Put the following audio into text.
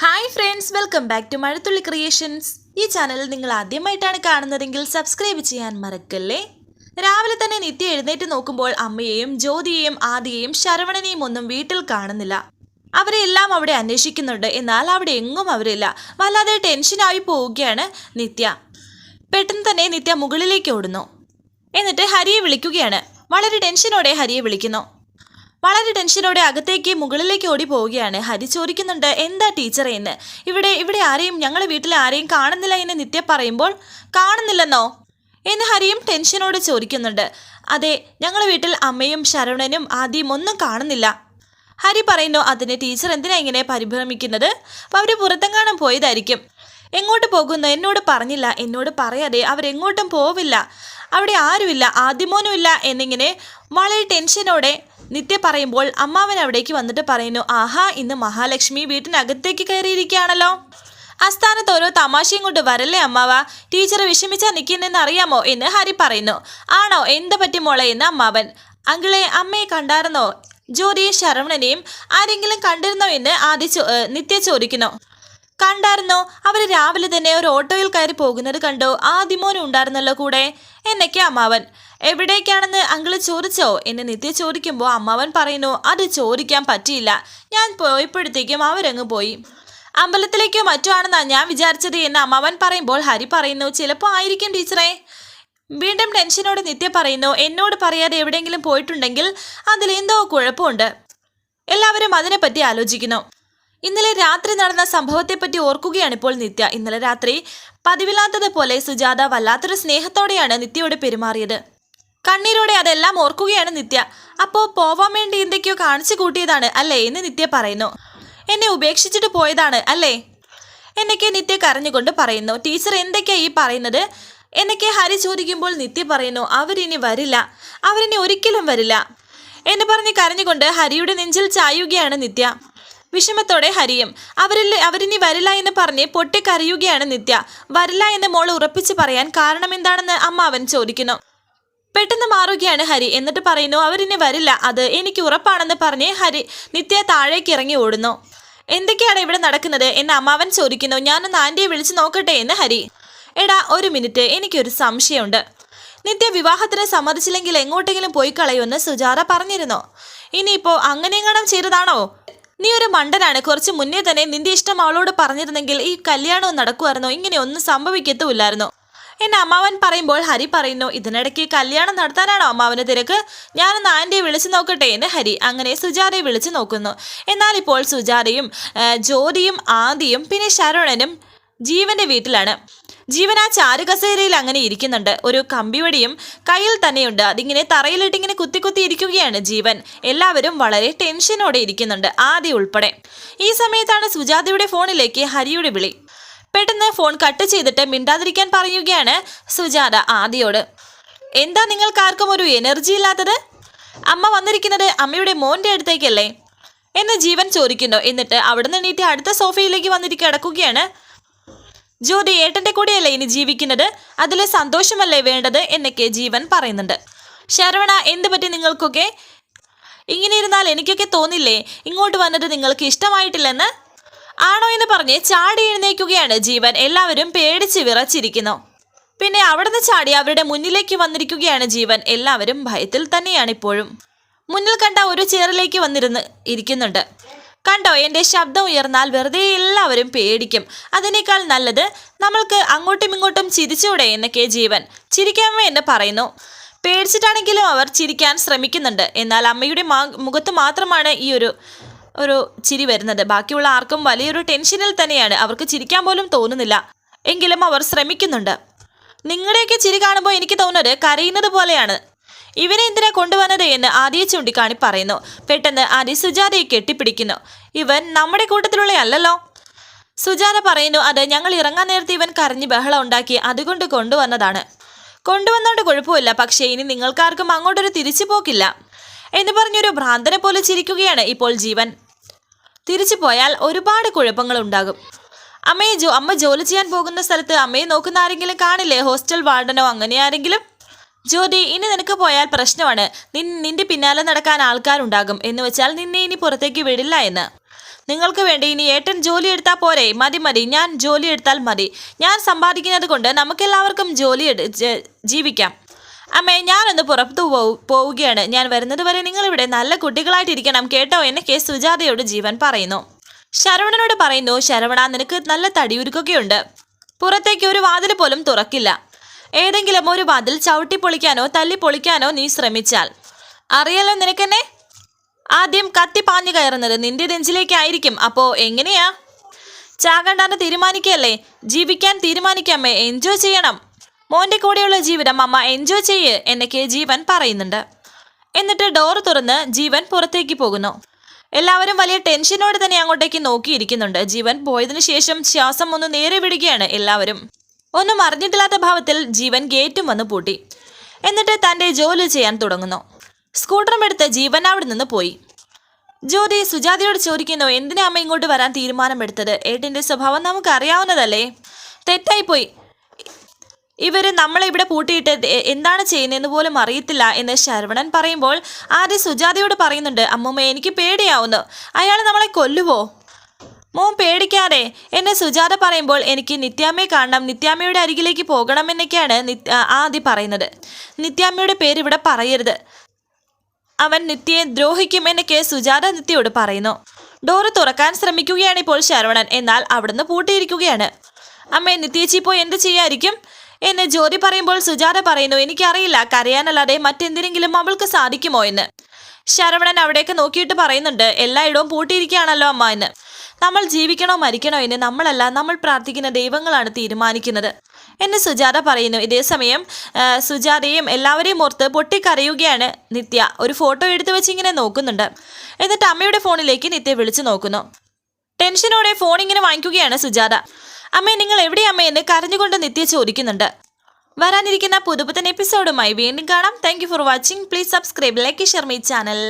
Hi friends, welcome back to Mazhathulli creations. ഈ channel നിങ്ങൾ ആദ്യമായിട്ടാണ് കാണുന്നതെങ്കിൽ സബ്സ്ക്രൈബ് ചെയ്യാൻ മറക്കല്ലേ. രാവിലെ തന്നെ നിത്യ എഴുന്നേറ്റ് നോക്കുമ്പോൾ അമ്മയെയും ജ്യോതിയെയും ആദിയെയും ശരവണനെയും ഒന്നും വീട്ടിൽ കാണുന്നില്ല. അവരെ എല്ലാം അവിടെ അന്വേഷിക്കുന്നുണ്ട്, എന്നാൽ അവിടെ എങ്ങും അവരില്ല. വല്ലാതെ ടെൻഷനായി പോവുകയാണ് നിത്യ. പെട്ടെന്ന് തന്നെ നിത്യ മുകളിലേക്ക് ഓടുന്നു. എന്നിട്ട് ഹരിയെ വിളിക്കുകയാണ്. വളരെ ടെൻഷനോടെ ഹരിയെ വിളിക്കുന്നു. വളരെ ടെൻഷനോടെ അകത്തേക്ക് മുകളിലേക്ക് ഓടി പോവുകയാണ്. ഹരി ചോദിക്കുന്നുണ്ട്, എന്താ ടീച്ചറെ എന്ന്. ഇവിടെ ആരെയും, ഞങ്ങളുടെ വീട്ടിൽ ആരെയും കാണുന്നില്ല എന്ന് നിത്യ പറയുമ്പോൾ, കാണുന്നില്ലെന്നോ എന്ന് ഹരിയും ടെൻഷനോട് ചോദിക്കുന്നുണ്ട്. അതെ, ഞങ്ങളുടെ വീട്ടിൽ അമ്മയും ശരവണനും ആദ്യം ഒന്നും കാണുന്നില്ല. ഹരി പറയുന്നു, അതിന് ടീച്ചർ എന്തിനാ ഇങ്ങനെ പരിഭ്രമിക്കുന്നത്? അപ്പോൾ അവർ പുറത്തെങ്ങാനും പോയതായിരിക്കും. എങ്ങോട്ട് പോകുന്നു എന്നോട് പറഞ്ഞില്ല. എന്നോട് പറയാതെ അവരെങ്ങോട്ടും പോവില്ല. അവിടെ ആരുമില്ല, ആദ്യമോനുമില്ല എന്നിങ്ങനെ വളരെ ടെൻഷനോടെ നിത്യ പറയുമ്പോൾ അമ്മാവൻ അവിടേക്ക് വന്നിട്ട് പറയുന്നു, ആഹാ, ഇന്ന് മഹാലക്ഷ്മി വീട്ടിനകത്തേക്ക് കയറിയിരിക്കുകയാണല്ലോ. ആസ്ഥാനത്ത് ഓരോ തമാശയും കൊണ്ട് വരല്ലേ അമ്മാവ. ടീച്ചർ വിഷമിച്ചാൽ നിൽക്കുന്നെന്ന് അറിയാമോ എന്ന് ഹരി പറയുന്നു. ആണോ, എന്ത് പറ്റി മോളെ എന്ന് അമ്മാവൻ. അങ്കിളെ, അമ്മയെ കണ്ടായിരുന്നോ? ജ്യോതിയും ശരവണനെയും ആരെങ്കിലും കണ്ടിരുന്നോ എന്ന് നിത്യ ചോദിക്കുന്നു. കണ്ടായിരുന്നോ? അവർ രാവിലെ തന്നെ ഒരു ഓട്ടോയിൽ കയറി പോകുന്നത് കണ്ടോ? ആദിമോനും ഉണ്ടായിരുന്നല്ലോ കൂടെ എന്നൊക്കെ അമ്മാവൻ. എവിടേക്കാണെന്ന് അങ്കിള് ചോദിച്ചോ എന്ന് നിത്യ ചോദിക്കുമ്പോൾ അമ്മാവൻ പറയുന്നു, അത് ചോദിക്കാൻ പറ്റിയില്ല. ഞാൻ പോയപ്പോഴത്തേക്കും അവരങ്ങ് പോയി. അമ്പലത്തിലേക്കോ മറ്റോ ആണെന്നാണ് ഞാൻ വിചാരിച്ചത് എന്ന് അമ്മാവൻ പറയുമ്പോൾ ഹരി പറയുന്നു, ചിലപ്പോൾ ആയിരിക്കും ടീച്ചറെ. വീണ്ടും ടെൻഷനോടെ നിത്യ പറയുന്നു, എന്നോട് പറയാതെ എവിടെയെങ്കിലും പോയിട്ടുണ്ടെങ്കിൽ അതിലെന്തോ കുഴപ്പമുണ്ട്. എല്ലാവരും അതിനെപ്പറ്റി ആലോചിക്കുന്നു. ഇന്നലെ രാത്രി നടന്ന സംഭവത്തെപ്പറ്റി ഓർക്കുകയാണിപ്പോൾ നിത്യ. ഇന്നലെ രാത്രി പതിവില്ലാത്തതുപോലെ സുജാത വല്ലാത്തൊരു സ്നേഹത്തോടെയാണ് നിത്യയോട് പെരുമാറിയത്. കണ്ണീരോടെ അതെല്ലാം ഓർക്കുകയാണ് നിത്യ. അപ്പോൾ പോവാൻ വേണ്ടി എന്തൊക്കെയോ കാണിച്ചു കൂട്ടിയതാണ് അല്ലേ എന്ന് നിത്യ പറയുന്നു. എന്നെ ഉപേക്ഷിച്ചിട്ട് പോയതാണ് അല്ലേ എന്നൊക്കെ നിത്യ കരഞ്ഞുകൊണ്ട് പറയുന്നു. ടീച്ചർ എന്തൊക്കെയാ ഈ പറയുന്നത് എന്നൊക്കെ ഹരി ചോദിക്കുമ്പോൾ നിത്യ പറയുന്നു, അവരിനി വരില്ല, അവരിനി ഒരിക്കലും വരില്ല എന്ന് പറഞ്ഞ് കരഞ്ഞുകൊണ്ട് ഹരിയുടെ നെഞ്ചിൽ ചായുകയാണ് നിത്യ. വിഷമത്തോടെ ഹരിയും അവരിനി വരില്ല എന്ന് പറഞ്ഞ് പൊട്ടിക്കരയുകയാണ് നിത്യ. വരില്ല എന്ന് മോൾ ഉറപ്പിച്ച് പറയാൻ കാരണം എന്താണെന്ന് അമ്മാവൻ ചോദിക്കുന്നു. പെട്ടെന്ന് മാറുകയാണ് ഹരി. എന്നിട്ട് പറയുന്നു, അവരിനി വരില്ല, അത് എനിക്ക് ഉറപ്പാണെന്ന് പറഞ്ഞ് നിത്യ താഴേക്ക് ഇറങ്ങി ഓടുന്നു. എന്തൊക്കെയാണ് ഇവിടെ നടക്കുന്നത് എന്ന് അമ്മാവൻ ചോദിക്കുന്നു. ഞാനൊന്ന് ആൻറ്റിയെ വിളിച്ചു നോക്കട്ടെ എന്ന് ഹരി. എടാ, ഒരു മിനിറ്റ്, എനിക്കൊരു സംശയമുണ്ട്. നിത്യ വിവാഹത്തിന് സമ്മതിച്ചില്ലെങ്കിൽ എങ്ങോട്ടെങ്കിലും പോയി കളയുമെന്ന് സുജാത പറഞ്ഞിരുന്നു. ഇനിയിപ്പോൾ അങ്ങനെയെങ്ങാനും ചെയ്തതാണോ? നീ ഒരു മണ്ടനാണ്. കുറച്ച് മുന്നേ തന്നെ നിന്റെ ഇഷ്ടം അവളോട് പറഞ്ഞിരുന്നെങ്കിൽ ഈ കല്യാണവും നടക്കുമായിരുന്നോ? ഇങ്ങനെ ഒന്നും സംഭവിക്കത്തുമില്ലായിരുന്നു എന്നെ അമ്മാവൻ പറയുമ്പോൾ ഹരി പറയുന്നു, ഇതിനിടയ്ക്ക് കല്യാണം നടത്താനാണോ അമ്മാവന് തിരക്ക്? ഞാനൊന്ന് ആൻറ്റിയെ വിളിച്ചു നോക്കട്ടെ എന്ന് ഹരി. അങ്ങനെ സുജാതയെ വിളിച്ചു നോക്കുന്നു. എന്നാൽ ഇപ്പോൾ സുജാതയും ജ്യോതിയും ആദിയും പിന്നെ ശരവണനും ജീവന്റെ വീട്ടിലാണ്. ജീവൻ ആ ചാരുകസേരയിൽ അങ്ങനെ ഇരിക്കുന്നുണ്ട്. ഒരു കമ്പിവടിയും കയ്യിൽ തന്നെയുണ്ട്. അതിങ്ങനെ തറയിലിട്ടിങ്ങനെ കുത്തി ഇരിക്കുകയാണ് ജീവൻ. എല്ലാവരും വളരെ ടെൻഷനോടെ ഇരിക്കുന്നുണ്ട്, ആദി ഉൾപ്പെടെ. ഈ സമയത്താണ് സുജാതയുടെ ഫോണിലേക്ക് ഹരിയുടെ വിളി. പെട്ടെന്ന് ഫോൺ കട്ട് ചെയ്തിട്ട് മിണ്ടാതിരിക്കാൻ പറയുകയാണ് സുജാത ആദിയോട്. എന്താ നിങ്ങൾക്കാർക്കും ഒരു എനർജി ഇല്ലാത്തത്? അമ്മ വന്നിരിക്കുന്നത് അമ്മയുടെ മോൻ്റെ അടുത്തേക്കല്ലേ എന്ന് ജീവൻ ചോദിക്കുന്നു. എന്നിട്ട് അവിടുന്ന് എണീറ്റ് അടുത്ത സോഫയിലേക്ക് വന്നിട്ട് കിടക്കുകയാണ്. ജ്യോതി ഏട്ടൻ്റെ കൂടെയല്ലേ ഇനി ജീവിക്കുന്നത്, അതിൽ സന്തോഷമല്ലേ വേണ്ടത് എന്നൊക്കെ ജീവൻ പറയുന്നുണ്ട്. ശരവണ, എന്ത് പറ്റി നിങ്ങൾക്കൊക്കെ? ഇങ്ങനെ ഇരുന്നാൽ എനിക്കൊക്കെ തോന്നില്ലേ ഇങ്ങോട്ട് വന്നത് നിങ്ങൾക്ക് ഇഷ്ടമായിട്ടില്ലെന്ന്? ആണോ എന്ന് പറഞ്ഞ് ചാടി എഴുന്നേക്കുകയാണ് ജീവൻ. എല്ലാവരും പേടിച്ച് വിറച്ചിരിക്കുന്നു. പിന്നെ അവിടുന്ന് ചാടി അവരുടെ മുന്നിലേക്ക് വന്നിരിക്കുകയാണ് ജീവൻ. എല്ലാവരും ഭയത്തിൽ തന്നെയാണ് ഇപ്പോഴും. മുന്നിൽ കണ്ട ഒരു ചെയറിലേക്ക് ഇരിക്കുന്നുണ്ട്. കണ്ടോ, എൻ്റെ ശബ്ദം ഉയർന്നാൽ വെറുതെ എല്ലാവരും പേടിക്കും. അതിനേക്കാൾ നല്ലത് നമ്മൾക്ക് അങ്ങോട്ടും ഇങ്ങോട്ടും ചിരിച്ചൂടെ എന്നൊക്കെ ജീവൻ. ചിരിക്കാമോ എന്ന് പറയുന്നു. പേടിച്ചിട്ടാണെങ്കിലും അവർ ചിരിക്കാൻ ശ്രമിക്കുന്നുണ്ട്. എന്നാൽ അമ്മയുടെ മുഖത്ത് മാത്രമാണ് ഈ ഒരു ചിരി വരുന്നത്. ബാക്കിയുള്ള ആർക്കും വലിയൊരു ടെൻഷനിൽ തന്നെയാണ്. അവർക്ക് ചിരിക്കാൻ പോലും തോന്നുന്നില്ല. എങ്കിലും അവർ ശ്രമിക്കുന്നുണ്ട്. നിങ്ങളുടെയൊക്കെ ചിരി കാണുമ്പോൾ എനിക്ക് തോന്നുന്നത് കരയുന്നത് പോലെയാണ്. ഇവനെ എന്തിനാ കൊണ്ടുവന്നത് എന്ന് ആദിയെ ചൂണ്ടിക്കാണി പറയുന്നു. പെട്ടെന്ന് ആദി സുജാതയെ കെട്ടിപ്പിടിക്കുന്നു. ഇവൻ നമ്മുടെ കൂട്ടത്തിലുള്ള അല്ലല്ലോ. സുജാത പറയുന്നു, അത് ഞങ്ങൾ ഇറങ്ങാൻ നേരത്തെ ഇവൻ കരഞ്ഞ് ബഹളം ഉണ്ടാക്കി, അതുകൊണ്ട് കൊണ്ടുവന്നതാണ്. കൊണ്ടുവന്നോണ്ട് കുഴപ്പമില്ല, പക്ഷേ ഇനി നിങ്ങൾക്കാർക്കും അങ്ങോട്ടൊരു തിരിച്ചു പോക്കില്ല എന്ന് പറഞ്ഞൊരു ഭ്രാന്തനെ പോലെ ചിരിക്കുകയാണ് ഇപ്പോൾ ജീവൻ. തിരിച്ചു പോയാൽ ഒരുപാട് കുഴപ്പങ്ങൾ ഉണ്ടാകും. അമ്മ ജോലി ചെയ്യാൻ പോകുന്ന സ്ഥലത്ത് അമ്മയെ നോക്കുന്ന ആരെങ്കിലും കാണില്ലേ? ഹോസ്റ്റൽ വാർഡനോ അങ്ങനെ ആരെങ്കിലും? ജ്യോതി, ഇനി നിനക്ക് പോയാൽ പ്രശ്നമാണ്. നിന്റെ പിന്നാലെ നടക്കാൻ ആൾക്കാരുണ്ടാകും. എന്ന് വെച്ചാൽ നിന്നെ ഇനി പുറത്തേക്ക് വിടില്ല എന്ന്. നിങ്ങൾക്ക് വേണ്ടി ഇനി ഏട്ടൻ ജോലി എടുത്താൽ പോരെ? മതി മതി, ഞാൻ ജോലി എടുത്താൽ മതി. ഞാൻ സമ്പാദിക്കുന്നത് കൊണ്ട് നമുക്കെല്ലാവർക്കും ജീവിക്കാം. അമ്മേ, ഞാനൊന്ന് പുറത്തു പോവുകയാണ്. ഞാൻ വരുന്നത് വരെ നിങ്ങളിവിടെ നല്ല കുട്ടികളായിട്ടിരിക്കണം കേട്ടോ എന്നൊക്കെ സുജാതയോട് ജീവൻ പറയുന്നു. ശരവണനോട് പറയുന്നു, ശരവണ, നിനക്ക് നല്ല തടിയുരുക്കൊക്കെയുണ്ട്. പുറത്തേക്ക് ഒരു വാതിൽ പോലും തുറക്കില്ല. ഏതെങ്കിലും ഒരു വാതിൽ ചവിട്ടി പൊളിക്കാനോ തല്ലി പൊളിക്കാനോ നീ ശ്രമിച്ചാൽ അറിയാലോ നിനക്കെന്നെ. ആദ്യം കത്തി പാഞ്ഞു കയറുന്നത് നിന്റെ നെഞ്ചിലേക്കായിരിക്കും. അപ്പോ എങ്ങനെയാ? ചാകണ്ടാന്ന് തീരുമാനിക്കല്ലേ? ജീവിക്കാൻ തീരുമാനിക്കാമേ, എൻജോയ് ചെയ്യണം. മോന്റെ കൂടെയുള്ള ജീവിതം അമ്മ എൻജോയ് ചെയ്യ് എന്നൊക്കെ ജീവൻ പറയുന്നുണ്ട്. എന്നിട്ട് ഡോർ തുറന്ന് ജീവൻ പുറത്തേക്ക് പോകുന്നു. എല്ലാവരും വലിയ ടെൻഷനോടെ തന്നെ അങ്ങോട്ടേക്ക് നോക്കിയിരിക്കുന്നുണ്ട്. ജീവൻ പോയതിനു ശേഷം ശ്വാസം ഒന്ന് നേരെ വിടുകയാണ് എല്ലാവരും. ഒന്നും അറിഞ്ഞിട്ടില്ലാത്ത ഭാവത്തിൽ ജീവൻ ഗേറ്റും വന്ന് പൂട്ടി. എന്നിട്ട് തൻ്റെ ജോലി ചെയ്യാൻ തുടങ്ങുന്നു. സ്കൂട്ടറും എടുത്ത് ജീവൻ അവിടെ നിന്ന് പോയി. ജ്യോതി സുജാതയോട് ചോദിക്കുന്നു, എന്തിനാ അമ്മ ഇങ്ങോട്ട് വരാൻ തീരുമാനമെടുത്തത്? ഏട്ടൻ്റെ സ്വഭാവം നമുക്ക് അറിയാവുന്നതല്ലേ. തെറ്റായിപ്പോയി. ഇവർ നമ്മളെ ഇവിടെ പൂട്ടിയിട്ട് എന്താണ് ചെയ്യുന്നതെന്ന് പോലും അറിയത്തില്ല എന്ന് ശരവണൻ പറയുമ്പോൾ ആദ്യം സുജാതയോട് പറയുന്നുണ്ട്, അമ്മൂമ്മ എനിക്ക് പേടിയാവുന്നു. അയാൾ നമ്മളെ കൊല്ലുവോ? മോൻ പേടിക്കാതെ എന്നെ സുജാത പറയുമ്പോൾ എനിക്ക് നിത്യാമ്മയെ കാണണം, നിത്യാമ്മയുടെ അരികിലേക്ക് പോകണമെന്നൊക്കെയാണ് ആദ്യം പറയുന്നത്. നിത്യാമ്മയുടെ പേര് ഇവിടെ പറയരുത്, അവൻ നിത്യയെ ദ്രോഹിക്കും എന്നൊക്കെ സുജാത നിത്യയോട് പറയുന്നു. ഡോറ് തുറക്കാൻ ശ്രമിക്കുകയാണ് ഇപ്പോൾ ശരവണൻ. എന്നാൽ അവിടുന്ന് പൂട്ടിയിരിക്കുകയാണ്. അമ്മേ, നിത്യേച്ചി പോയി എന്ത് ചെയ്യായിരിക്കും എന്ന് ജ്യോതി പറയുമ്പോൾ സുജാത പറയുന്നു, എനിക്കറിയില്ല, കരയാനല്ലാതെ മറ്റെന്തിനെങ്കിലും അവൾക്ക് സാധിക്കുമോ എന്ന്. ശരവണൻ അവിടേക്ക് നോക്കിയിട്ട് പറയുന്നുണ്ട്, എല്ലായിടവും പൂട്ടിയിരിക്കുകയാണല്ലോ അമ്മ എന്ന്. നമ്മൾ ജീവിക്കണോ മരിക്കണോ എന്ന് നമ്മളല്ല, നമ്മൾ പ്രാർത്ഥിക്കുന്ന ദൈവങ്ങളാണ് തീരുമാനിക്കുന്നത് എന്ന് സുജാത പറയുന്നു. ഇതേസമയം സുജാതയും എല്ലാവരെയും ഓർത്ത് പൊട്ടിക്കരയുകയാണ് നിത്യ. ഒരു ഫോട്ടോ എടുത്തു വെച്ച് ഇങ്ങനെ നോക്കുന്നുണ്ട്. എന്നിട്ട് അമ്മയുടെ ഫോണിലേക്ക് നിത്യ വിളിച്ചു നോക്കുന്നു. ടെൻഷനോടെ ഫോൺ ഇങ്ങനെ വാങ്ങിക്കുകയാണ് സുജാത. അമ്മേ, നിങ്ങൾ എവിടെയമ്മേ എന്ന് കരഞ്ഞുകൊണ്ട് നിത്യ ചോദിക്കുന്നുണ്ട്. വരാനിരിക്കുന്ന പുതുപുത്തൻ എപ്പിസോഡുമായി വീണ്ടും കാണാം. Thank you for watching. Please subscribe, like, share my channel.